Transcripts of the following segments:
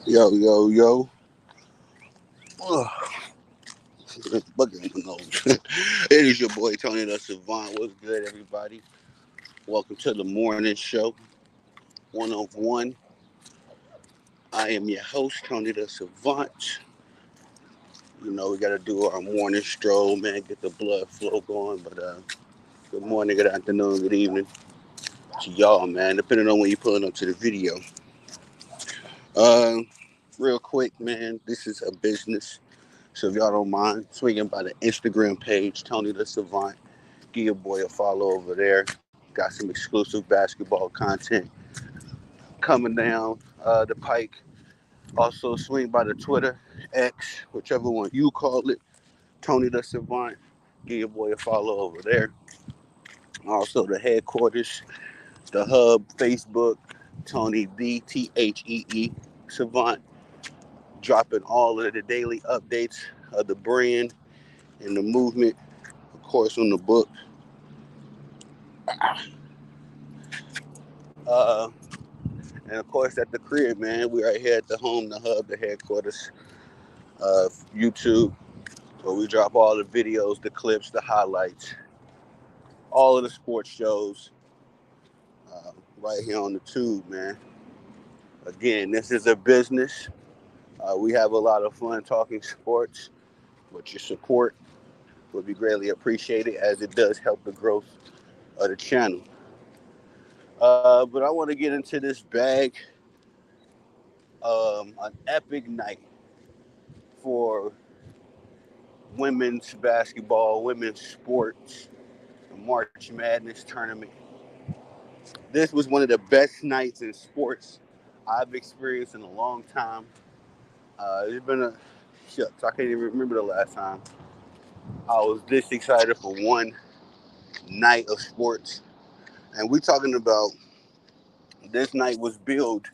Yo, yo, yo. Ugh, it's bugging my nose. It is your boy Tony the Savant. What's good, everybody? Welcome to the morning show, 101. I am your host, Tony the Savant. You know, we got to do our morning stroll, man, get the blood flow going. But good morning, good afternoon, good evening to y'all, man, depending on when you're pulling up to the video. Uh, Real quick, man, this is a business. So if y'all don't mind swinging by the Instagram page, Tony the Savant, give your boy a follow over there. Got some exclusive basketball content coming down the pike. Also, swing by the Twitter, X, whichever one you call it, Tony the Savant. Give your boy a follow over there. Also, the headquarters, the hub, Facebook, Tony the Savant, dropping all of the daily updates of the brand and the movement, of course, on the book. Uh, and of course, at the crib, man, we right here at the home, the hub, the headquarters of YouTube, where we drop all the videos, the clips, the highlights, all of the sports shows right here on the tube, man. Again, this is a business. We have a lot of fun talking sports, but your support would be greatly appreciated as it does help the growth of the channel. But I want to get into this bag, an epic night for women's basketball, women's sports, the March Madness tournament. This was one of the best nights in sports I've experienced in a long time. It's been a shucks, I can't even remember the last time I was this excited for one night of sports. And we talking about this night was billed,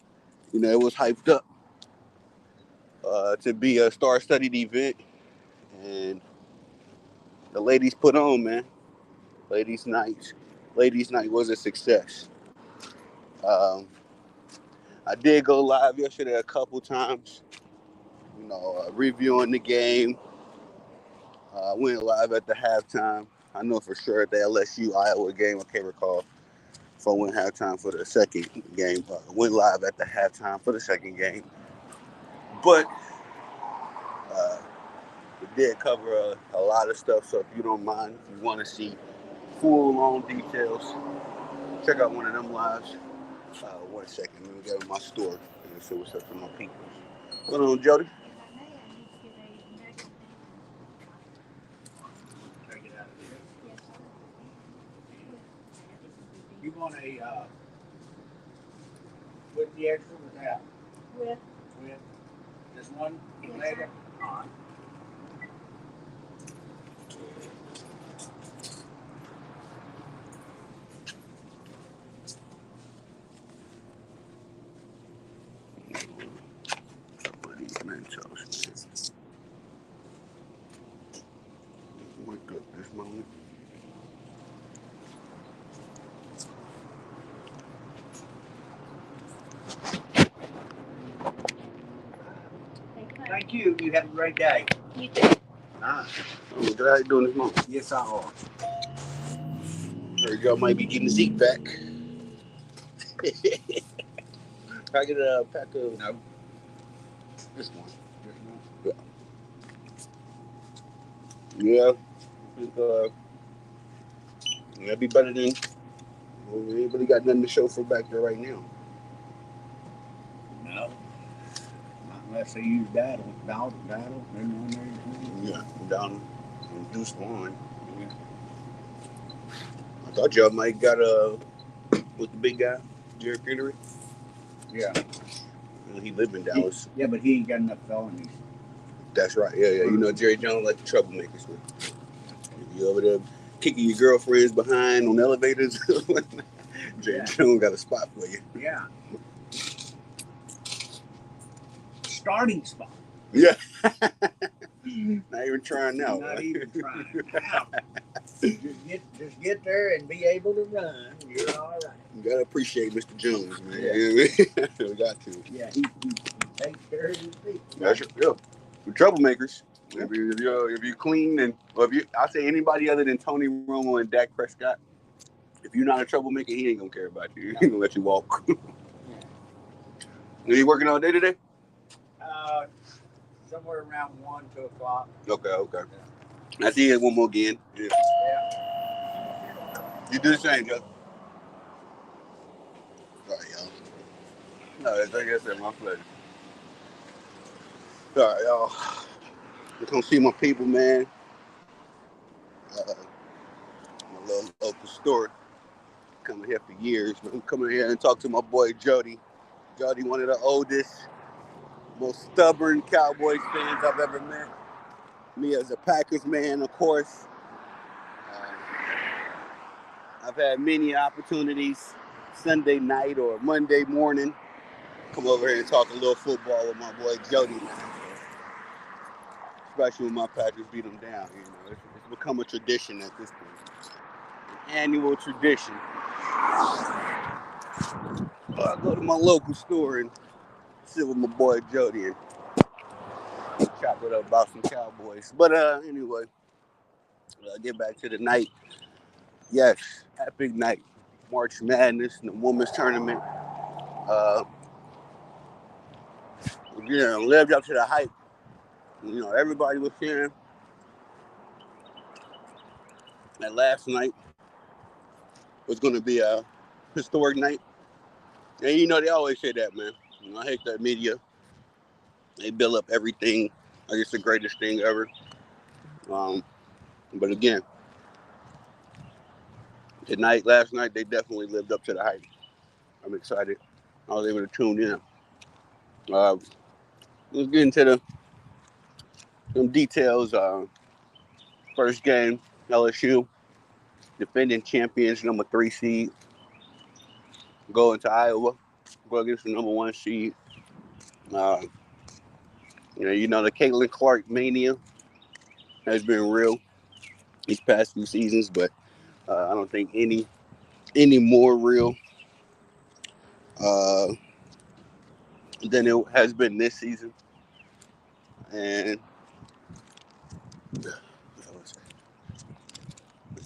it was hyped up to be a star-studded event, and the ladies put on, man. Ladies' night, ladies' night was a success. Um, I did go live yesterday a couple times, reviewing the game. Went live at the halftime. I know for sure at the LSU Iowa game, I can't recall if I went halftime for the second game. Went live at the halftime for the second game. But uh, we did cover a lot of stuff, so if you don't mind, if you want to see full on details, check out one of them lives. 1 second, let me get in my store and see what's up with my people. What's on, Jody? You want a with the extra without? With. With. Just one later? On. Couple of these Mentos. Wake up this moment. Thank you. You have a great day. You too. Nice. I'm glad you're doing this moment. Yes, I are. Heard y'all might be getting Zeke back. I get a pack of No. this one. Just one. Yeah. I think, that'd be better than we ain't really got nothing to show for back there right now. No. Not unless they use battle. Battle. Yeah, down in Deuce Lawn. Yeah. I thought y'all might got with the big guy, Jerry Petery. Yeah. He lived in Dallas. Yeah, but he ain't got enough felonies. That's right. Yeah. You know Jerry Jones like the troublemakers. Man. You over there kicking your girlfriends behind on elevators. Jerry Jones got a spot for you. Yeah. Starting spot. Yeah. Not even trying now. Not even trying. Now. Just get there and be able to run. You're all right. You gotta appreciate Mr. Jones, man. Yeah. You know what I mean? We got to. Yeah, he take care of your people. That's your, yeah. You're troublemakers. If you clean and I say anybody other than Tony Romo and Dak Prescott, if you're not a troublemaker, he ain't gonna care about you. He ain't gonna let you walk. Yeah. Are you working all day today? Somewhere around 1, 2 o'clock. Okay. I see you one more again. Yeah. You do the same, Joe. All right, y'all. No, I guess that's my pleasure. All right, y'all. Just gonna see my people, man. My little local store. Coming here for years, but I'm coming here and talk to my boy Jody. Jody, one of the oldest, most stubborn Cowboys fans I've ever met. Me as a Packers man, of course. I've had many opportunities Sunday night or Monday morning. Come over here and talk a little football with my boy Jody, man. Especially when my Packers beat them down. You know, it's become a tradition at this point. An annual tradition. I go to my local store and sit with my boy Jody and chop it up about some Cowboys. But anyway, get back to the night. Yes, epic night. March Madness and the women's tournament. Lived up to the hype. You know, everybody was saying that last night was going to be a historic night. And you know, they always say that, man. You know, I hate that media. They build up everything like it's the greatest thing ever. But again, last night, they definitely lived up to the hype. I'm excited. I was able to tune in. Let's get into some details. First game, LSU, defending champions, number 3 seed, go into Iowa, go against the number 1 seed. The Caitlin Clark mania has been real these past few seasons, but I don't think any more real uh, than it has been this season. And what's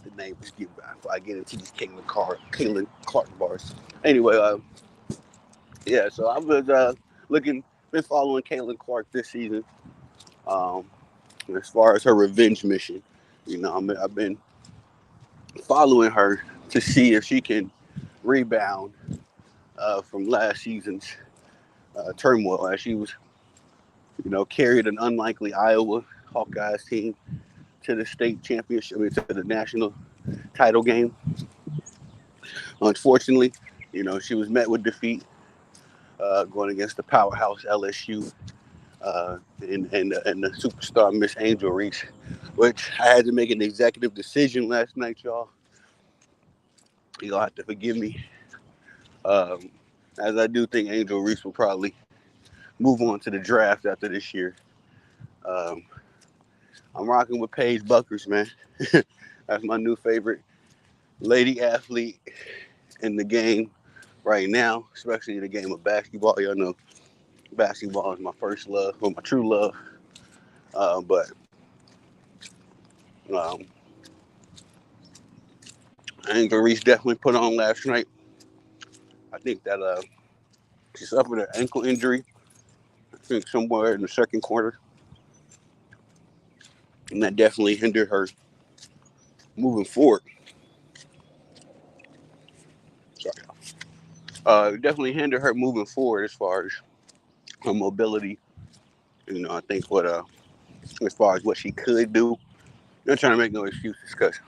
the name? Let's get back before I get into these Caitlin Clark bars. Anyway, yeah. So I was been following Caitlin Clark this season. As far as her revenge mission, I've been following her to see if she can rebound from last season's turmoil, as she was, carried an unlikely Iowa Hawkeyes team to the state championship, to the national title game. Unfortunately, she was met with defeat going against the powerhouse LSU and the superstar Miss Angel Reese, which I had to make an executive decision last night, y'all. You'll have to forgive me, as I do think Angel Reese will probably move on to the draft after this year. Um, I'm rocking with Paige Buckers, man. That's my new favorite lady athlete in the game right now, especially in the game of basketball. Y'all know basketball is my first love, or my true love. But um, Angel Reese definitely put on last night. I think that she suffered an ankle injury, I think somewhere in the second quarter, and that definitely hindered her moving forward. Sorry, definitely hindered her moving forward as far as her mobility. I think as far as what she could do, not trying to make no excuses, because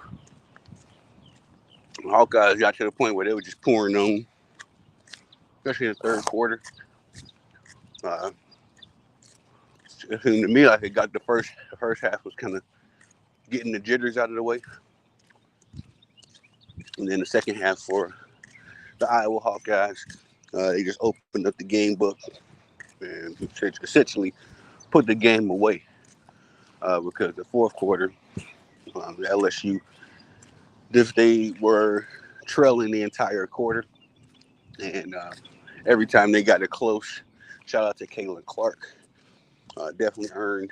Hawkeyes got to the point where they were just pouring on, especially in the third quarter. It seemed to me like it got the first half was kind of getting the jitters out of the way, and then the second half for the Iowa Hawkeyes, they just opened up the game book and essentially put the game away, because the fourth quarter, the LSU, they were trailing the entire quarter, and every time they got it close, Shout out to Caitlin Clark. Definitely earned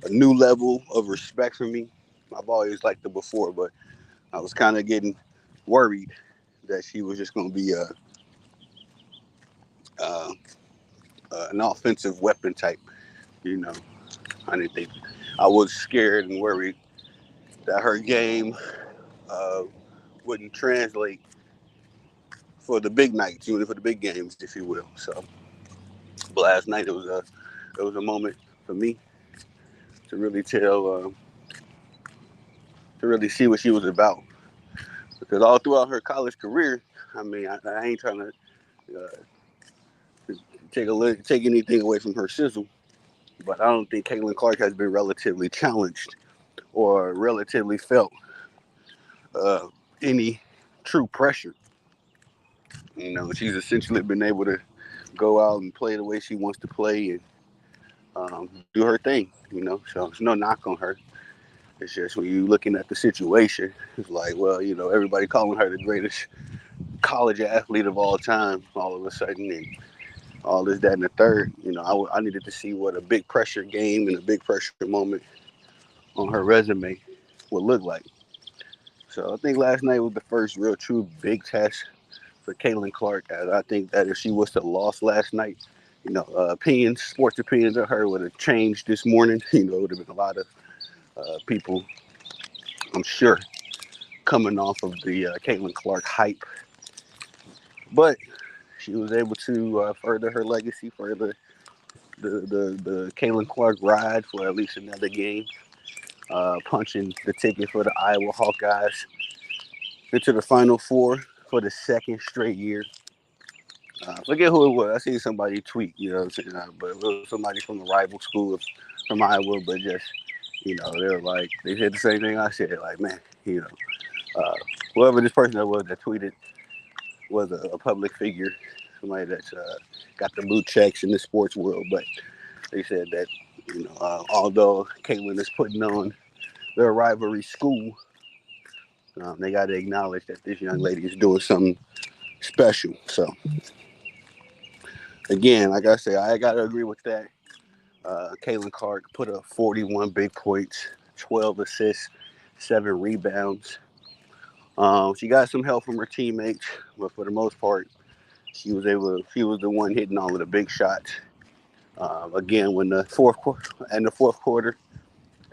a new level of respect from me. I've always liked her before, but I was kind of getting worried that she was just going to be uh, an offensive weapon type. You know, I didn't think I was scared and worried that her game uh, wouldn't translate for the big nights, even for the big games, if you will. So, but last night it was a moment for me to really to really see what she was about. Because all throughout her college career, I mean, I ain't trying to take anything away from her sizzle, but I don't think Caitlin Clark has been relatively challenged or relatively felt uh, any true pressure. You know, she's essentially been able to go out and play the way she wants to play and do her thing. You know, so there's no knock on her. It's just when you looking at the situation, it's like, well, you know, everybody calling her the greatest college athlete of all time all of a sudden, and all this, that, and the third. You know, I needed to see what a big pressure game and a big pressure moment on her resume would look like. So I think last night was the first real true big test for Caitlin Clark. As I think that if she was to lost last night, you know, sports opinions of her would have changed this morning. You know, it would have been a lot of people, I'm sure, coming off of the Caitlin Clark hype. But she was able to further her legacy, further the Caitlin Clark ride for at least another game, punching the ticket for the Iowa Hawkeyes into the Final Four for the second straight year. Forget who it was. I seen somebody tweet, you know what I'm saying? But it was somebody from the rival school from Iowa, but just, you know, they were like, they said the same thing I said. Like, man, you know, whoever this person that was that tweeted was a public figure, somebody that's got the blue checks in the sports world. But they said that, you know, although Caitlin is putting on their rivalry school, they got to acknowledge that this young lady is doing something special. So, again, like I said, I got to agree with that. Caitlin Clark put up 41 big points, 12 assists, 7 rebounds. She got some help from her teammates, but for the most part, she was the one hitting all of the big shots. Again, when the fourth quarter,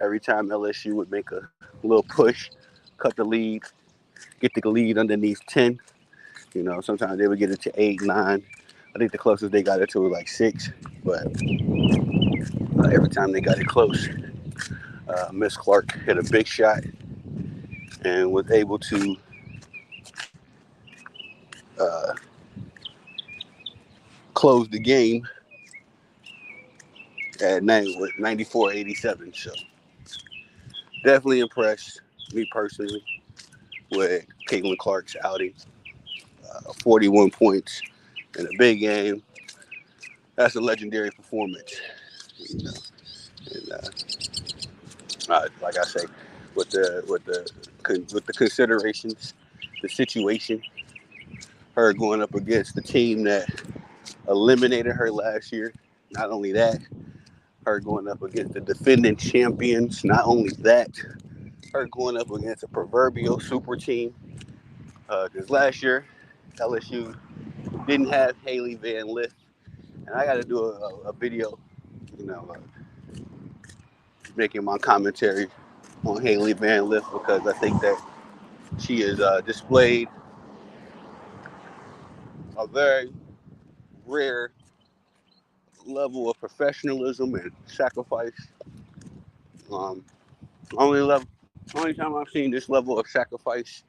every time LSU would make a little push, cut the lead, get the lead underneath 10. You know, sometimes they would get it to 8, 9. I think the closest they got it to was like 6. But every time they got it close, Miss Clark hit a big shot and was able to uh, close the game at 94-87. So definitely impressed me personally with Caitlin Clark's outing. 41 points in a big game. That's a legendary performance. You know, and like I say, with the considerations, the situation, her going up against the team that eliminated her last year. Not only that, her going up against the defending champions. Not only that, her going up against a proverbial super team. Because last year, LSU didn't have Haley Van Lith, and I got to do a video, you know, making my commentary on Haley Van Lith because I think that she has displayed a very rare level of professionalism and sacrifice. Um, only time I've seen this level of sacrifice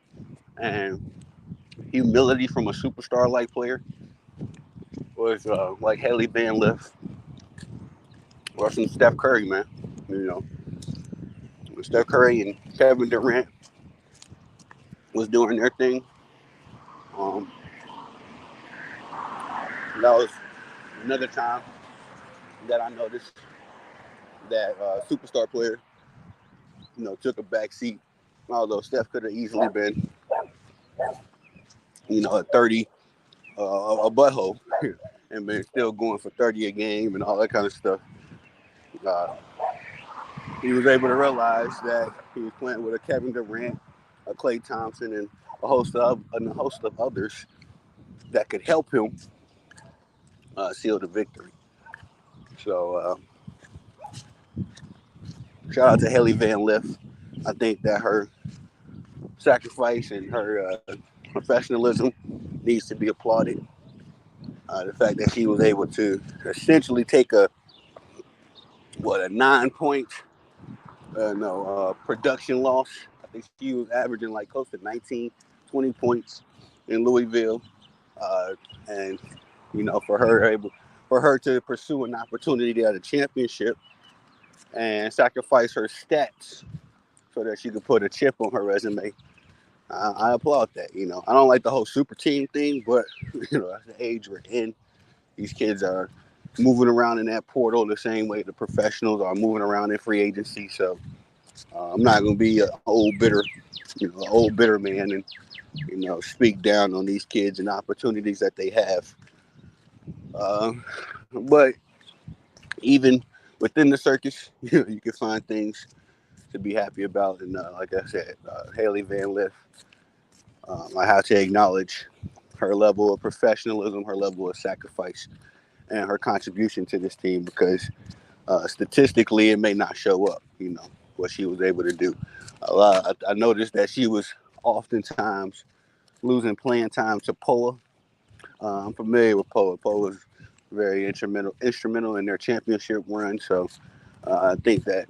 and humility from a superstar like player was like Haley Van Lith or some Steph Curry, man. You know, when Steph Curry and Kevin Durant was doing their thing, um, that was another time that I noticed that superstar player, you know, took a back seat. Although Steph could have easily been, you know, a 30, a butthole. and been still going for 30 a game and all that kind of stuff. Uh, he was able to realize that he was playing with a Kevin Durant, a Klay Thompson, and a host of others that could help him seal the victory. So shout out to Haley Van Lith. I think that her sacrifice and her professionalism needs to be applauded. The fact that she was able to essentially take a 9 point production loss. I think she was averaging like close to 19, 20 points in Louisville, and for her to pursue an opportunity at a championship and sacrifice her stats so that she could put a chip on her resume. I applaud that. I don't like the whole super team thing, but that's the age we're in. These kids are moving around in that portal the same way the professionals are moving around in free agency. So I'm not going to be an old bitter man, and speak down on these kids and opportunities that they have. But even within the circus, you can find things to be happy about. And like I said, Haley Van Lith, I have to acknowledge her level of professionalism, her level of sacrifice, and her contribution to this team because statistically it may not show up, what she was able to do. I noticed that she was oftentimes losing playing time to Poa. I'm familiar with Poa. Poa was very instrumental in their championship run. So I think that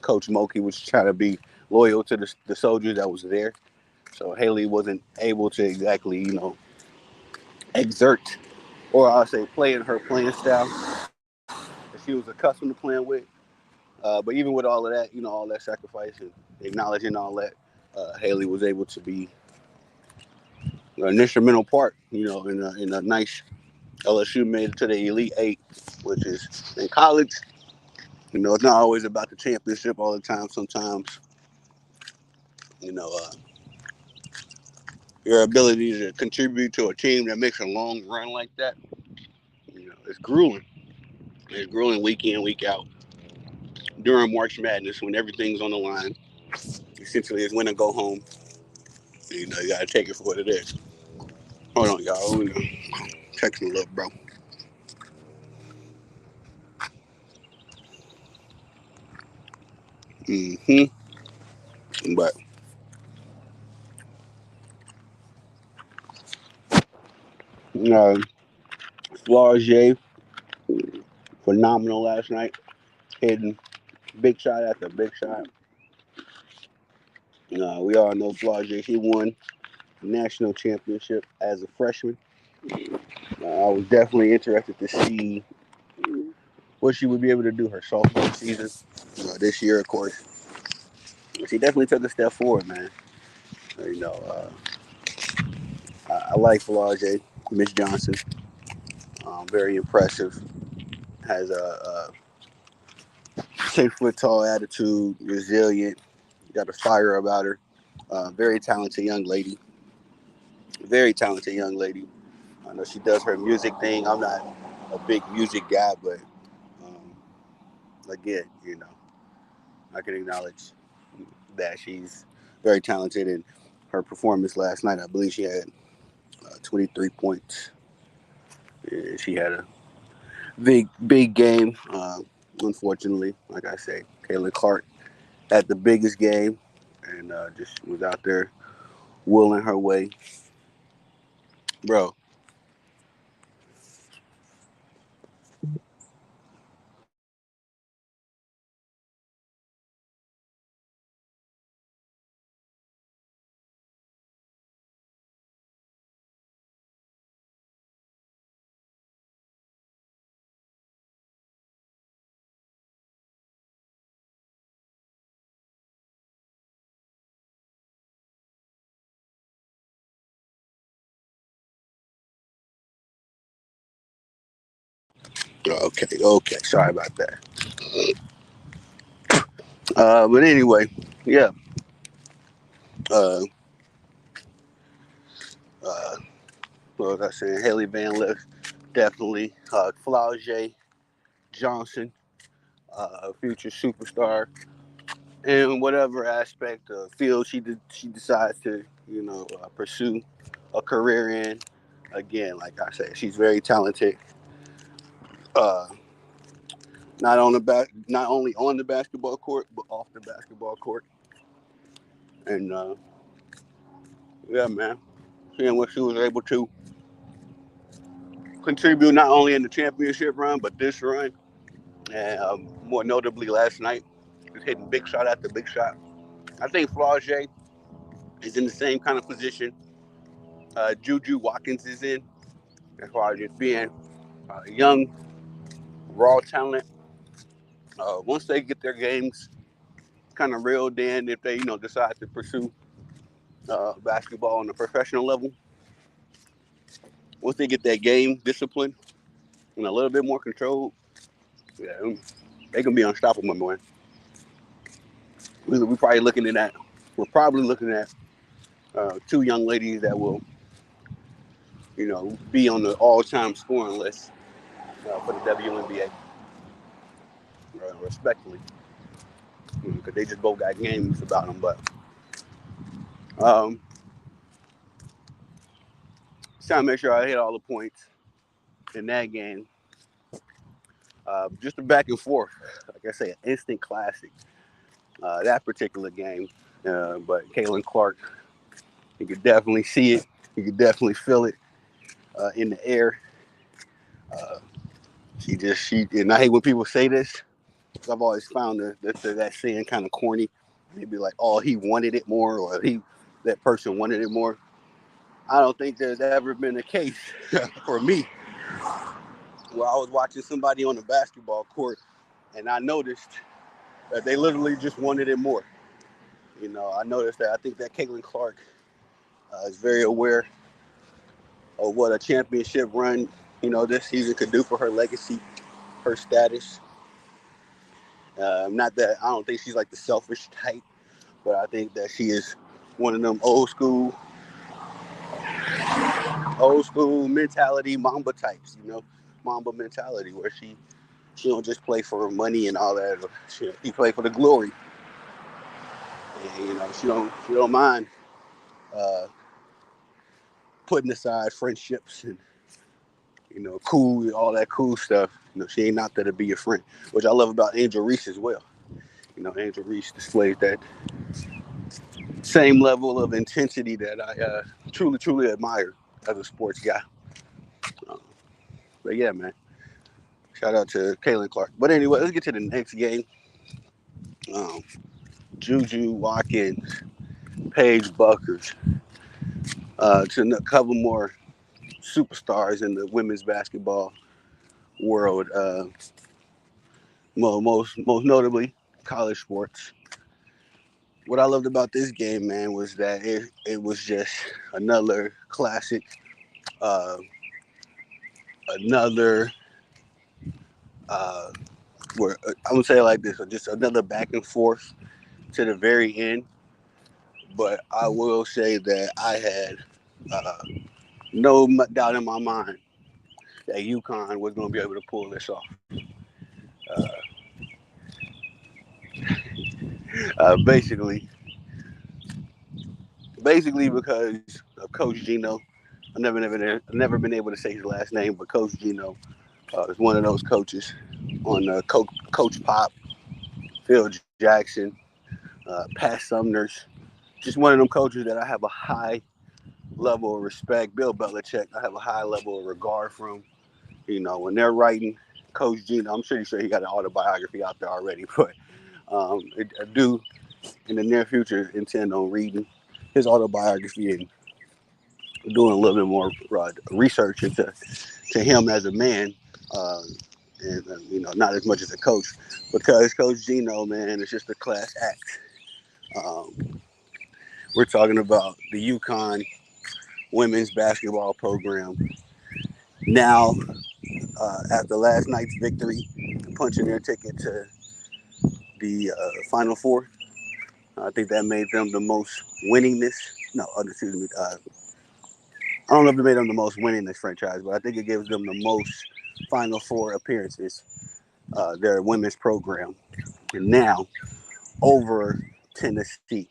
Coach Moki was trying to be loyal to the soldiers that was there. So Haley wasn't able to exactly, exert or I'll say play in her playing style that she was accustomed to playing with. But even with all of that, all that sacrifice and acknowledging all that, Haley was able to be an instrumental part, in a nice LSU made it to the Elite Eight, which is in college. It's not always about the championship all the time. Sometimes, you know, uh, your ability to contribute to a team that makes a long run like that, it's grueling. It's grueling week in, week out. During March Madness, when everything's on the line, essentially it's win or go home. You got to take it for what it is. Hold on, y'all. Text me a little, bro. But uh, Flaugier, phenomenal last night, hitting big shot after big shot. We all know Flaugier. He won national championship as a freshman. I was definitely interested to see what she would be able to do her sophomore season. This year, of course, she definitely took a step forward, man. You know, I like Flaugier, Miss Johnson. Very impressive. Has a 10-foot tall attitude, resilient. Got a fire about her. Very talented young lady. Very talented young lady. I know she does her music thing. I'm not a big music guy, but um, again, I can acknowledge that she's very talented. And her performance last night, I believe she had 23 points. Yeah, she had a big game. Unfortunately, like I say, Caitlin Clark had the biggest game and just was out there willing her way. Bro, okay. Sorry about that. But anyway, yeah. Uh, uh, what was I saying? Haley Van Lith definitely. Flau'jae Johnson, future superstar, in whatever aspect of field she decides to pursue a career in. Again, like I said, she's very talented. Uh, not only on the basketball court, but off the basketball court. And yeah, man, seeing what she was able to contribute not only in the championship run, but this run, and more notably last night, just hitting big shot after big shot. I think Flau'jae is in the same kind of position Juju Watkins is in, as far as just being young, raw talent. Once they get their games kind of reeled in, if they decide to pursue basketball on a professional level, once they get that game discipline and a little bit more control, yeah, they can be unstoppable, man. We're probably looking at that. We're probably looking at two young ladies that will, be on the all-time scoring list for the WNBA, respectfully, because they just both got games about them. But um, just trying to make sure I hit all the points in that game. Just a back and forth, like I say, an instant classic. That particular game, but Caitlin Clark, you could definitely see it. You could definitely feel it in the air. Uh, and I hate when people say this. I've always found that saying kind of corny. They'd be like, "Oh, he wanted it more," or that person wanted it more. I don't think there's ever been a case for me where I was watching somebody on the basketball court and I noticed that they literally just wanted it more. I noticed that. I think that Caitlin Clark is very aware of what a championship run, this season could do for her legacy, her status. Not that I don't think she's like the selfish type, but I think that she is one of them old school mentality Mamba types. Mamba mentality where she don't just play for money and all that. She play for the glory, and she don't mind putting aside friendships and cool, all that cool stuff. She ain't out there to be your friend, which I love about Angel Reese as well. Angel Reese displays that same level of intensity that I truly, truly admire as a sports guy. Um, but yeah, man, shout out to Caitlin Clark. But anyway, let's get to the next game. Um, Juju Watkins, Paige Buckers, to a couple more superstars in the women's basketball world. Most notably, college sports. What I loved about this game, man, was that it was just another classic, uh, another where I would say it like this, or just another back and forth to the very end. But I will say that I had uh, no doubt in my mind that UConn was going to be able to pull this off. Uh, basically, because of Coach Gino. I've never been able to say his last name, but Coach Gino is one of those coaches on Coach Pop, Phil Jackson, Pat Sumner's. Just one of them coaches that I have a high level of respect. Bill Belichick, I have a high level of regard from. When they're writing Coach Gino, I'm pretty sure he got an autobiography out there already, but I do in the near future intend on reading his autobiography and doing a little bit more research into him as a man, uh, and not as much as a coach, because Coach Gino, man, is just a class act. Um, we're talking about the UConn women's basketball program now, after last night's victory, punching their ticket to the Final Four. I think that made them the most winningest. No, excuse me. I don't know if it made them the most winningest franchise, but I think it gives them the most Final Four appearances. Their women's program, and now over Tennessee,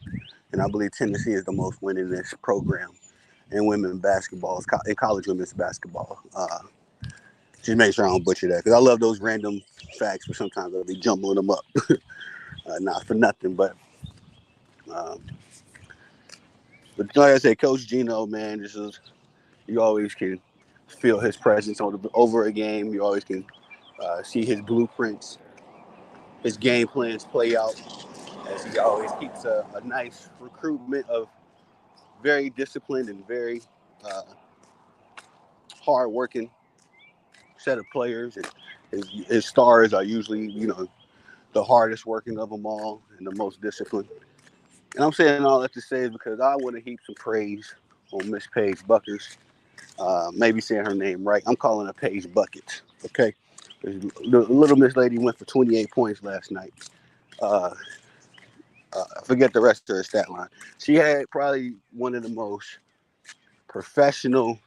and I believe Tennessee is the most winningest program in women's basketball, in college women's basketball. Just make sure I don't butcher that because I love those random facts, but sometimes I'll be jumbling them up. Not for nothing, um, but like I said, Coach Gino, man, you always can feel his presence over a game. You always can see his blueprints, his game plans play out as he always keeps a nice recruitment of very disciplined and very uh, hard-working set of players. And his stars are usually, the hardest working of them all and the most disciplined. And I'm saying all that to say is because I want to heap some praise on Miss Paige Buckers. Maybe saying her name right. I'm calling her Paige Buckets. Okay. The little Miss Lady went for 28 points last night. I forget the rest of her stat line. She had probably one of the most professional,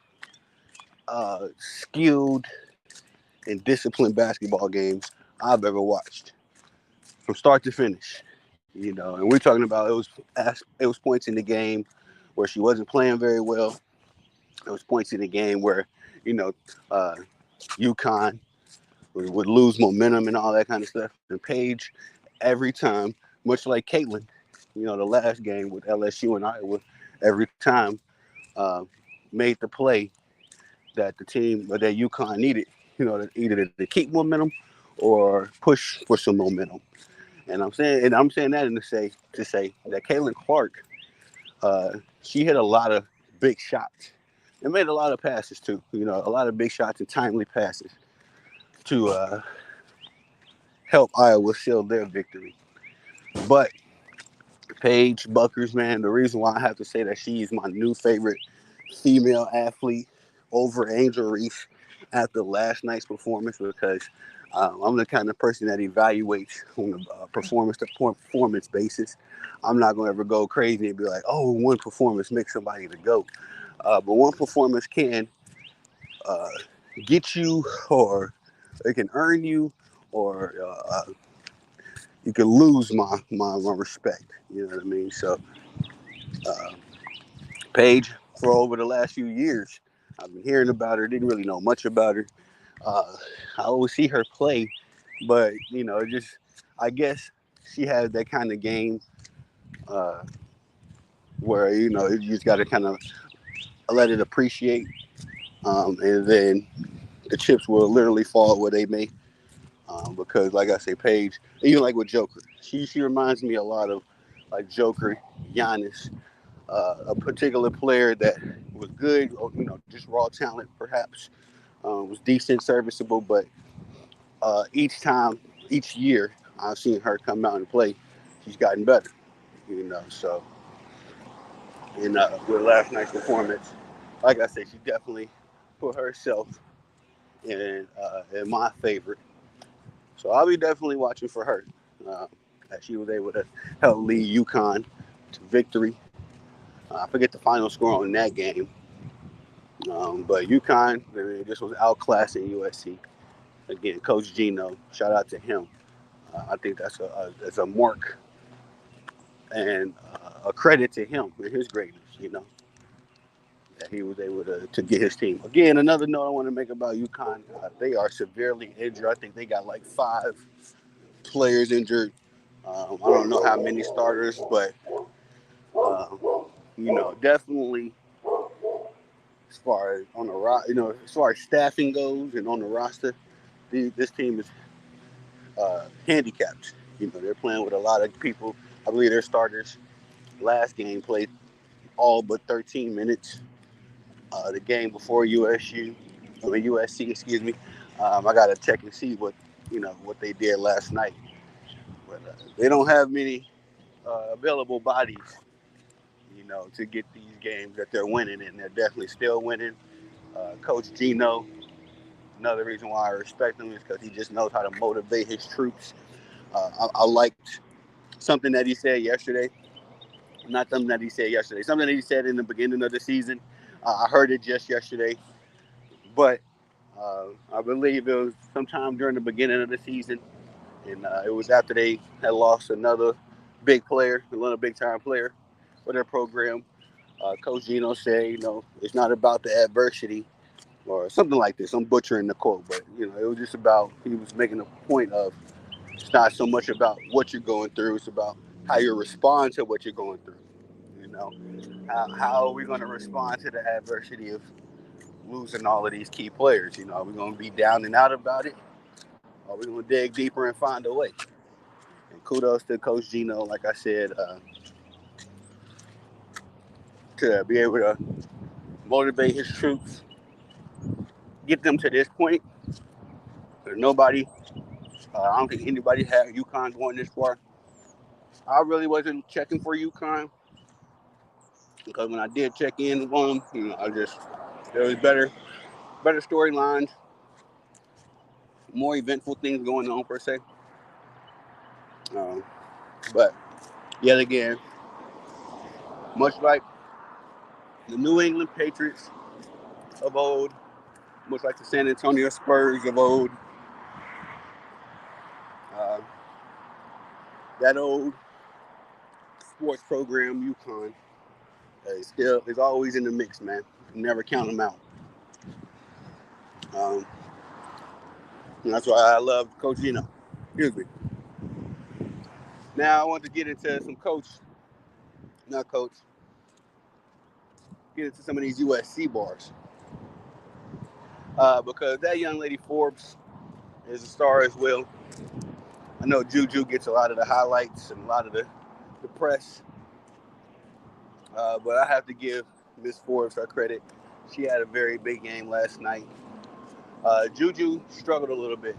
skilled, and disciplined basketball games I've ever watched from start to finish. And we're talking about it was points in the game where she wasn't playing very well. It was points in the game where uh, UConn would lose momentum and all that kind of stuff. And Paige, every time, much like Caitlin, the last game with LSU and Iowa, every time uh, made the play that the team or that UConn needed, either to keep momentum or push for some momentum. And I'm saying that to say that Caitlin Clark, she hit a lot of big shots and made a lot of passes too. A lot of big shots and timely passes to help Iowa seal their victory. But Paige Buckers, man, the reason why I have to say that she's my new favorite female athlete over Angel Reese after last night's performance because I'm the kind of person that evaluates on a performance basis. I'm not going to ever go crazy and be like, oh, one performance makes somebody the GOAT. But one performance can uh, get you, or it can earn you, or you can lose my respect. You know what I mean? So, uh, Paige, for over the last few years, I've been hearing about her. Didn't really know much about her. I always see her play, but I guess she has that kind of game uh, where you just got to kind of let it appreciate, and then the chips will literally fall where they may. Because, like I say, Paige, even like with Joker, she reminds me a lot of like Joker, Giannis, a particular player that was good, or, just raw talent, perhaps, was decent, serviceable, but each year, I've seen her come out and play. She's gotten better, So, with last night's performance, like I said, she definitely put herself in my favorite. So I'll be definitely watching for her. That she was able to help lead UConn to victory. I forget the final score on that game, but UConn just was outclassing USC. Again, Coach Gino, shout out to him. I think that's a mark and a credit to him for his greatness. That he was able to get his team. Again, another note I want to make about UConn: they are severely injured. I think they got like 5 players injured. I don't know how many starters, but uh, definitely as far as on the as far as staffing goes and on the roster, this team is handicapped. They're playing with a lot of people. I believe their starters last game played all but 13 minutes. The game before USC, excuse me. I got to check and see what they did last night. But they don't have many available bodies, to get these games that they're winning, and they're definitely still winning. Coach Gino, another reason why I respect him is because he just knows how to motivate his troops. I liked something that he said yesterday. Not something that he said yesterday. Something that he said in the beginning of the season. I heard it just yesterday, but I believe it was sometime during the beginning of the season, and it was after they had lost another big player, another big time player for their program. Coach Gino said, it's not about the adversity or something like this. I'm butchering the quote, but it was just about he was making a point of it's not so much about what you're going through; it's about how you respond to what you're going through. You know, how are we going to respond to the adversity of losing all of these key players? Are we going to be down and out about it? Or are we going to dig deeper and find a way? And kudos to Coach Gino, like I said, to be able to motivate his troops, get them to this point. Nobody, I don't think anybody had UConn going this far. I really wasn't checking for UConn because when I did check in on them, there was better storylines, more eventful things going on per se. But yet again, much like the New England Patriots of old, much like the San Antonio Spurs of old, uh, that old sports program UConn is always in the mix, man. Never count them out. Um, and that's why I love Coach Gino. Excuse me. Now I want to get into get into some of these USC bars. Because that young lady Forbes is a star as well. I know Juju gets a lot of the highlights and a lot of the press, but I have to give Miss Forbes her credit. She had a very big game last night. Juju struggled a little bit.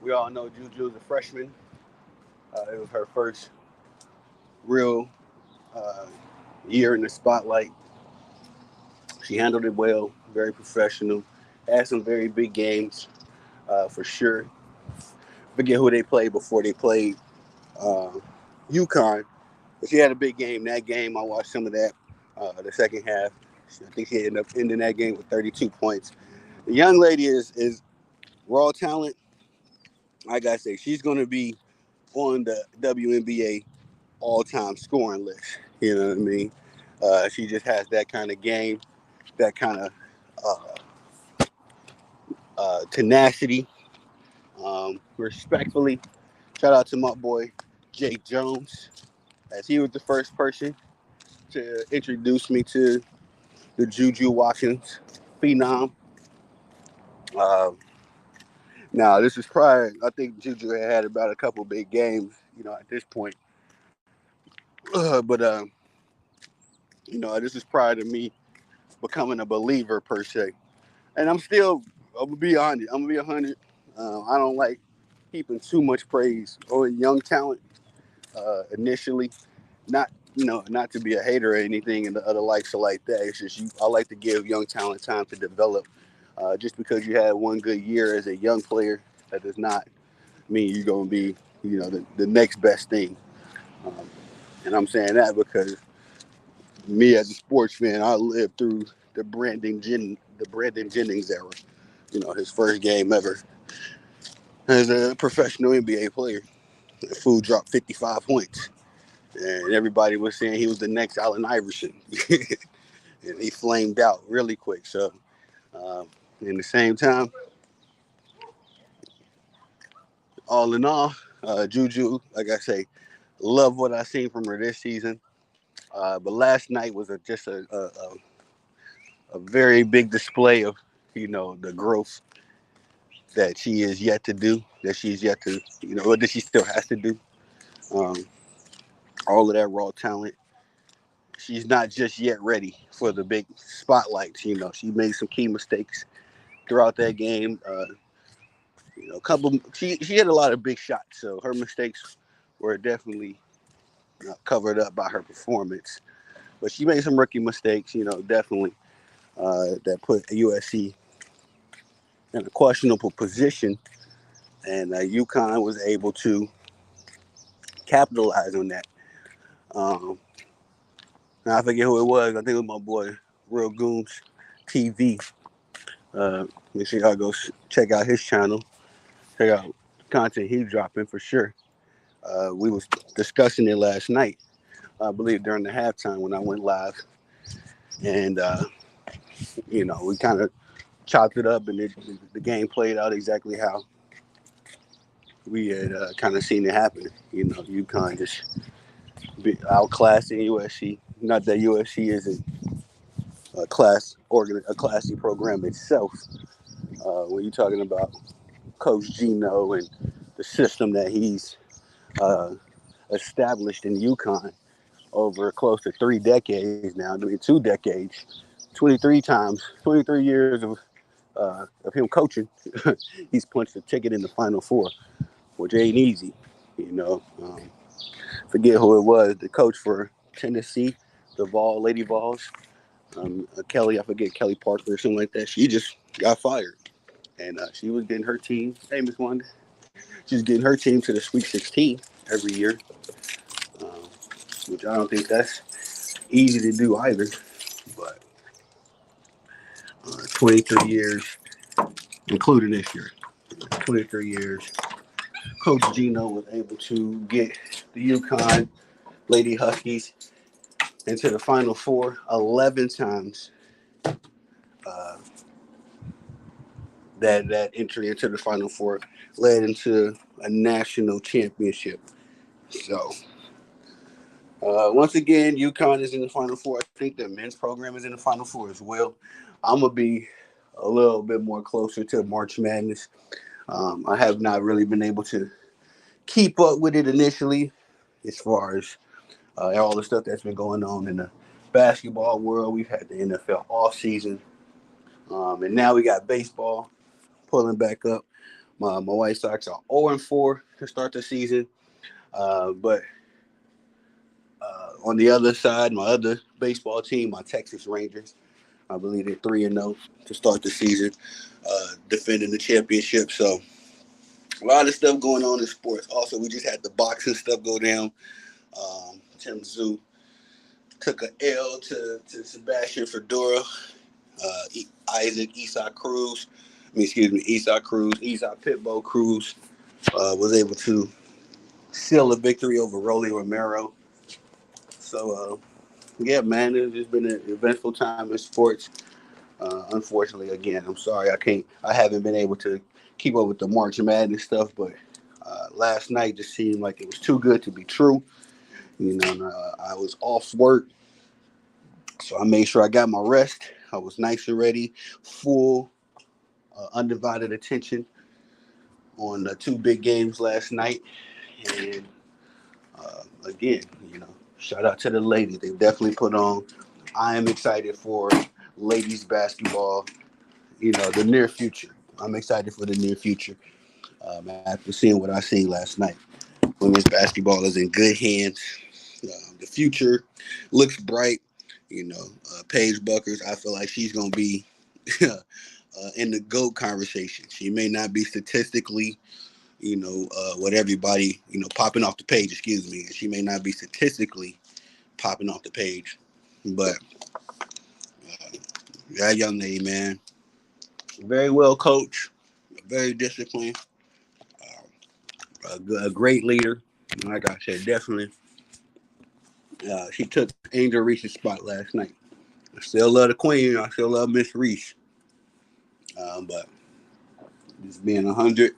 We all know Juju is a freshman. It was her first real year in the spotlight. She handled it well, very professional. Had some very big games for sure. Forget who they played before they played UConn. But she had a big game. That game, I watched some of that. The second half, I think she ended up ending that game with 32 points. The young lady is raw talent. Like I say, she's going to be on the WNBA all-time scoring list. You know what I mean? She just has that kind of game, that kind of tenacity. Respectfully, shout out to my boy Jake Jones, as he was the first person to introduce me to the Juju Watkins phenom. Uh, Now, this is prior. I think Juju had about a couple big games, at this point. But this is prior to me becoming a believer per se. And I'm gonna be honest. I'm gonna be 100. I don't like heaping too much praise on young talent initially. Not to be a hater or anything and the other likes are like that. It's just I like to give young talent time to develop. Just because you had one good year as a young player, that does not mean you're gonna be, the next best thing. Um, and I'm saying that because me as a sports fan, I lived through the Brandon Jennings era. His first game ever as a professional NBA player. The fool dropped 55 points. And everybody was saying he was the next Allen Iverson. And he flamed out really quick. So, uh, in the same time, all in all, Juju, like I say, love what I seen from her this season. But last night was just a very big display of, the growth that she is yet to do, that she's yet to, or that she still has to do. Um, all of that raw talent. She's not just yet ready for the big spotlights. She made some key mistakes throughout that game. She had a lot of big shots, so her mistakes were definitely covered up by her performance. But she made some rookie mistakes, definitely that put USC in a questionable position, and UConn was able to capitalize on that. Now I forget who it was. I think it was my boy Real Goons TV. Make sure y'all go check out his channel. Check out the content he's dropping for sure. We was discussing it last night, I believe during the halftime when I went live, and we kind of chopped it up, and the game played out exactly how we had kind of seen it happen. UConn just outclassing USC. Not that USC isn't a classy program itself. When you're talking about Coach Gino and the system that he's uh, established in UConn over close to 3 decades now. I mean, 2 decades, 23 years of him coaching. He's punched a ticket in the Final Four, which ain't easy. Forget who it was. The coach for Tennessee, Lady Vols, Kelly. I forget Kelly Parker or something like that. She just got fired, and she was getting her team. Hey, Miss Wanda. She's getting her team to the Sweet 16 every year, um, which I don't think that's easy to do either. But 23 years, including this year, 23 years, Coach Gino was able to get the UConn Lady Huskies into the Final Four 11 times. That entry into the Final Four led into a national championship. So, once again, UConn is in the Final Four. I think the men's program is in the Final Four as well. I'm going to be a little bit more closer to March Madness. I have not really been able to keep up with it initially as far as all the stuff that's been going on in the basketball world. We've had the NFL off season, and now we got baseball pulling back up. My White Sox are 0-4 to start the season, but on the other side, my other baseball team, my Texas Rangers, I believe they're 3-0 to start the season, defending the championship. So a lot of stuff going on in sports. Also, we just had the boxing stuff go down. Tim Tszyu took an L to Sebastian Fedora. Isaac Cruz, Pitbull Cruz was able to seal a victory over Rolly Romero. So, yeah, man, it's just been an eventful time in sports. Unfortunately, again, I'm sorry I haven't been able to keep up with the March Madness stuff, but last night just seemed like it was too good to be true. I was off work, so I made sure I got my rest. I was nice and ready, full, undivided attention on the 2 big games last night. And again, shout out to the ladies. They definitely put on. I am excited for ladies basketball, the near future. I'm excited for the near future after seeing what I seen last night. Women's basketball is in good hands. The future looks bright. Paige Buckers, I feel like she's going to be in the GOAT conversation. She may not be statistically, what everybody, popping off the page, excuse me. She may not be statistically popping off the page. But that young lady, man, very well coached, very disciplined, a great leader. Like I said, definitely. She took Angel Reese's spot last night. I still love the Queen. I still love Miss Reese. But just being 100.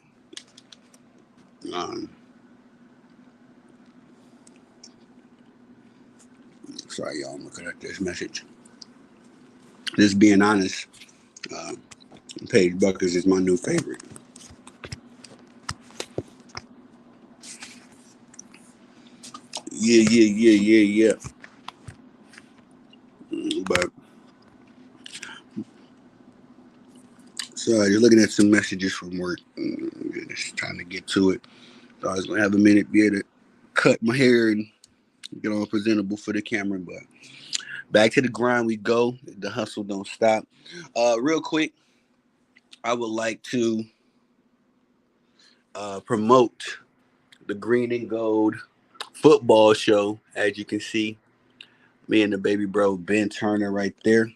Sorry, y'all. I'm looking at this message. Just being honest, Paige Buckers is my new favorite. Yeah. But so just looking at some messages from work. Just trying to get to it. Thought I was gonna have a minute, be able to cut my hair and get all presentable for the camera. But back to the grind we go. The hustle don't stop. Real quick, I would like to promote the Green and Gold football show. As you can see, me and the baby bro Ben Turner right there.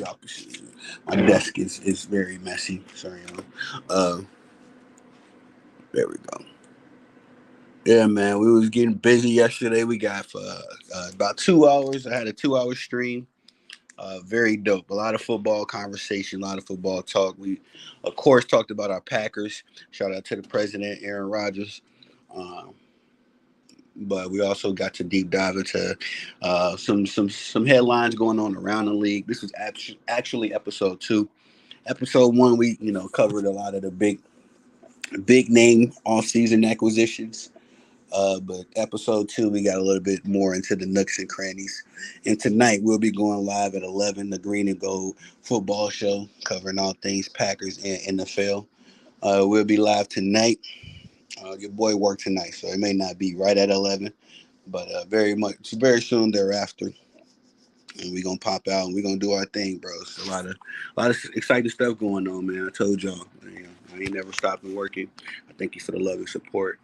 y'all can see. My desk is very messy. Sorry, y'all. There we go. Yeah, man, we was getting busy yesterday. We got for about 2 hours. I had a 2 hour stream. Very dope. A lot of football conversation, a lot of football talk. We, of course, talked about our Packers. Shout out to the president, Aaron Rodgers. Um, but we also got to deep dive into some headlines going on around the league. This was actually episode 2. Episode 1, we covered a lot of the big name off season acquisitions. But episode 2, we got a little bit more into the nooks and crannies. And tonight we'll be going live at 11, the Green and Gold football show, covering all things Packers and NFL. We'll be live tonight. Your boy worked tonight, so it may not be right at 11, but very soon thereafter. And we're gonna pop out and we're gonna do our thing, bro. It's a lot of exciting stuff going on, man. I told y'all, I ain't never stopping working. I thank you for the love and support.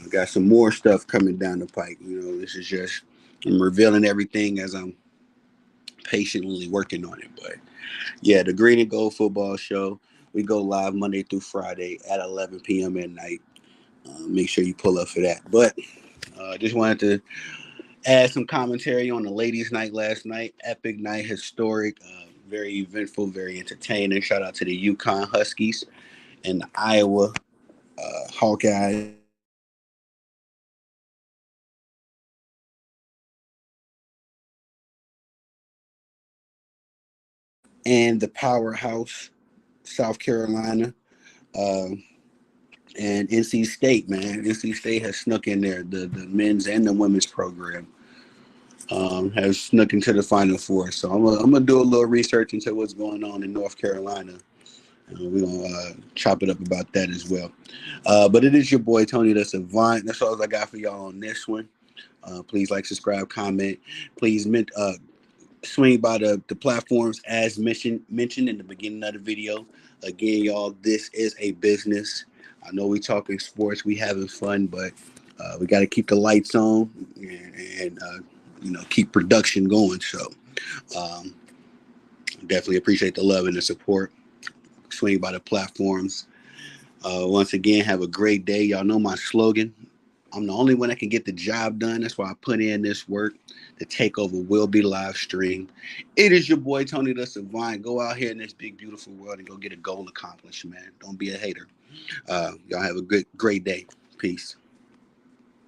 Got some more stuff coming down the pike. This is just I'm revealing everything as I'm patiently working on it. But yeah, the Green and Gold football show. We go live Monday through Friday at 11 p.m. at night. Make sure you pull up for that. But just wanted to add some commentary on the ladies' night last night. Epic night, historic, very eventful, very entertaining. Shout out to the Yukon Huskies and the Iowa Hawkeyes. And the powerhouse, South Carolina, uh, and NC State, man. NC State has snuck in there. The men's and the women's program has snuck into the Final Four. So I'm gonna do a little research into what's going on in North Carolina. We're gonna chop it up about that as well. But it is your boy Tony the Savant. That's all I got for y'all on this one. Please like, subscribe, comment. Please swing by the platforms as mentioned in the beginning of the video. Again, y'all, this is a business. I know we talking sports, we having fun, but we got to keep the lights on and keep production going. So definitely appreciate the love and the support. Swing by the platforms. Once again, have a great day. Y'all know my slogan. I'm the only one that can get the job done. That's why I put in this work. The takeover will be live stream. It is your boy Tony the Savant. Go out here in this big, beautiful world and go get a goal accomplished, man. Don't be a hater. Y'all have a great day. Peace.